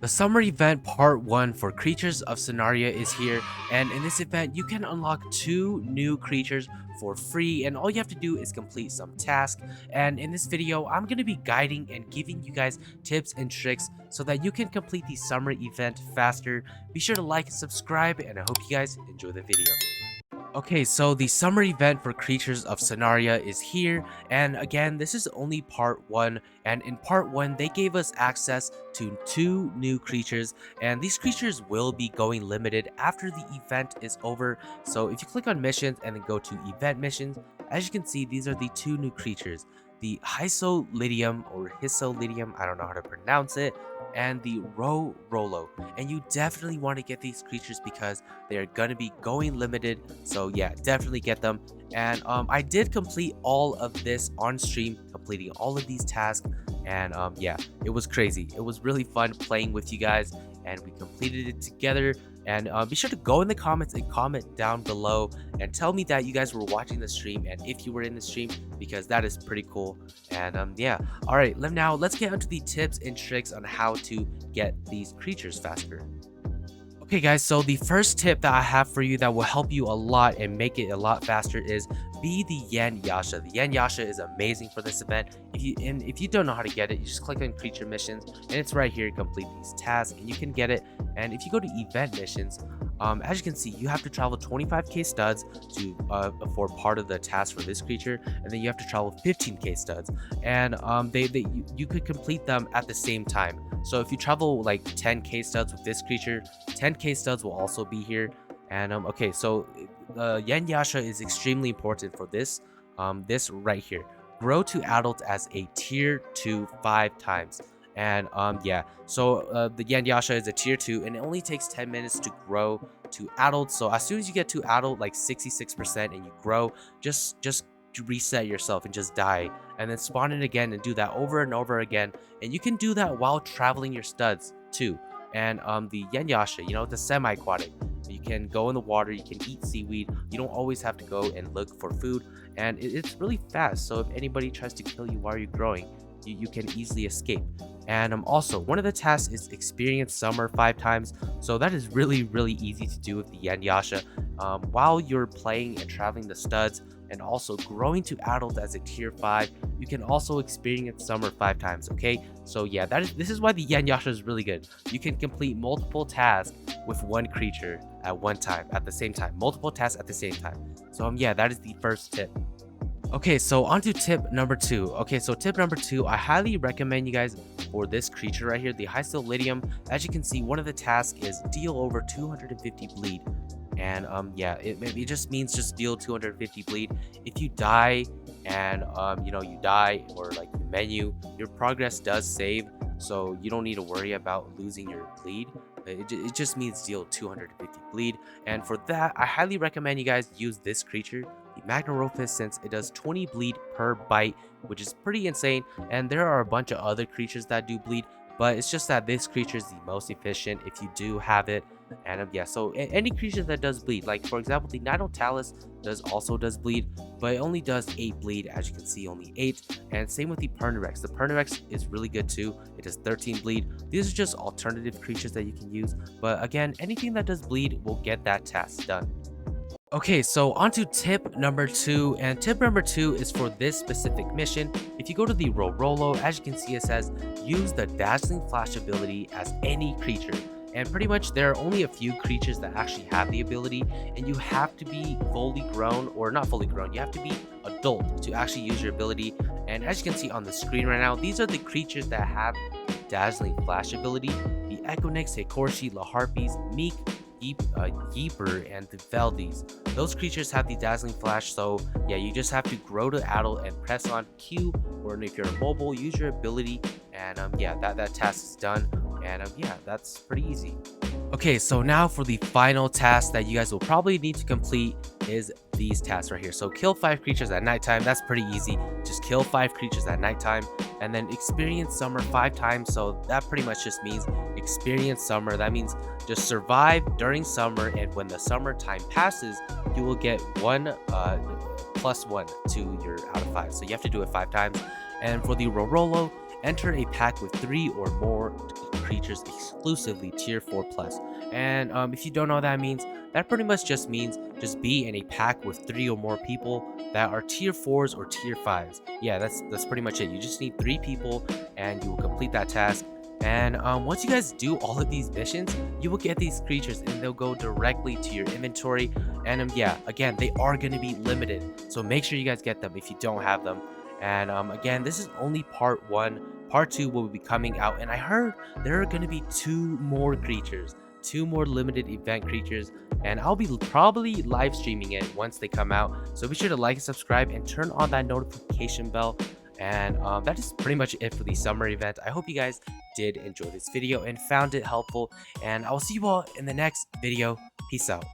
The summer event part 1 for Creatures of Sonaria is here, and in this event you can unlock 2 new creatures for free, and all you have to do is complete some tasks. And in this video I'm going to be guiding and giving you guys tips and tricks so that you can complete the summer event faster. Be sure to like and subscribe, and I hope you guys enjoy the video. Okay, so the summer event for Creatures of Sonaria is here, and again, this is only part 1, and in part 1, they gave us access to 2 new creatures, and these creatures will be going limited after the event is over. So if you click on missions and then go to event missions, as you can see, these are the 2 new creatures. The Hysolidium, or Hysolidium, I don't know how to pronounce it, and the Rolo. And you definitely want to get these creatures because they are going to be going limited. So yeah, definitely get them. And I did complete all of this on stream, completing all of these tasks. And yeah, it was crazy. It was really fun playing with you guys, and we completed it together. And be sure to go in the comments and comment down below and tell me that you guys were watching the stream and if you were in the stream, because that is pretty cool. And yeah, all right, let's get into the tips and tricks on how to get these creatures faster. Okay guys, so the first tip that I have for you that will help you a lot and make it a lot faster is be the Yandyasha. The Yandyasha is amazing for this event. If you don't know how to get it, you just click on creature missions and it's right here. Complete these tasks and you can get it. And if you go to event missions, as you can see, you have to travel 25k studs to for part of the task for this creature, and then you have to travel 15k studs, and you could complete them at the same time. So if you travel like 10k studs with this creature, 10k studs will also be here. And okay, so Yandyasha is extremely important for this this right here. Grow to adult as a tier 2 5 times. And yeah, so the Yandyasha is a tier 2 and it only takes 10 minutes to grow to adult. So as soon as you get to adult, like 66%, and you grow, just reset yourself and just die, and then spawn it again and do that over and over again. And you can do that while traveling your studs too. And the Yandyasha, you know, the semi-aquatic, you can go in the water, you can eat seaweed, you don't always have to go and look for food, and it's really fast. So if anybody tries to kill you while you're growing, you can easily escape. And also, one of the tasks is experience summer 5 times. So that is really easy to do with the Yandyasha while you're playing and traveling the studs, and also growing to adult as a tier 5. You can also experience summer 5 times. Okay, so yeah, this is why the Yandyasha is really good. You can complete multiple tasks with one creature at one time, at the same time, multiple tasks at the same time. So yeah, that is the first tip. Okay, so on to tip number 2. Okay, so tip number 2, I highly recommend you guys for this creature right here, the Hysolidium. As you can see, one of the tasks is deal over 250 bleed. And yeah, it just means just deal 250 bleed. If you die and you know, you die, or like the menu, your progress does save, so you don't need to worry about losing your bleed. It just means deal 250 bleed. And for that, I highly recommend you guys use this creature, the Magnarophis, since it does 20 bleed per bite, which is pretty insane. And there are a bunch of other creatures that do bleed, but it's just that this creature is the most efficient if you do have it. And yeah, so any creature that does bleed, like for example the Ninotalis also does bleed, but it only does 8 bleed, as you can see, only 8. And same with the Pernirex. The Pernirex is really good too. It does 13 bleed. These are just alternative creatures that you can use, but again, anything that does bleed will get that task done. Okay, so on to tip number 2, and tip number 2 is for this specific mission. If you go to the Rolo, as you can see, it says use the Dazzling Flash ability as any creature. And pretty much there are only a few creatures that actually have the ability, and you have to be fully grown, or not fully grown, you have to be adult to actually use your ability. And as you can see on the screen right now, these are the creatures that have the Dazzling Flash ability: the Equinix, Hekorshi, Laharpies, Meek, Yeeper, and the Veldies. Those creatures have the Dazzling Flash, so yeah, you just have to grow to adult and press on Q, or if you're mobile, use your ability, and yeah, that task is done. And yeah, that's pretty easy. Okay, so now for the final task that you guys will probably need to complete is these tasks right here. So kill 5 creatures at nighttime. That's pretty easy. Just kill 5 creatures at nighttime, and then experience summer 5 times. So that pretty much just means experience summer. That means just survive during summer, and when the summer time passes, you will get +1 to your out of 5. So you have to do it 5 times. And for the Rolo, enter a pack with 3 or more creatures exclusively tier 4 plus. And if you don't know what that means, that pretty much just means just be in a pack with 3 or more people that are tier 4s or tier 5s. Yeah, that's pretty much it. You just need 3 people and you will complete that task. And once you guys do all of these missions, you will get these creatures and they'll go directly to your inventory. And yeah, again, they are going to be limited, so make sure you guys get them if you don't have them. And again, this is only part 1. Part 2 will be coming out, and I heard there are going to be 2 more creatures, 2 more limited event creatures, and I'll be probably live streaming it once they come out. So be sure to like and subscribe and turn on that notification bell. And that is pretty much it for the summer event. I hope you guys did enjoy this video and found it helpful, and I will see you all in the next video. Peace out.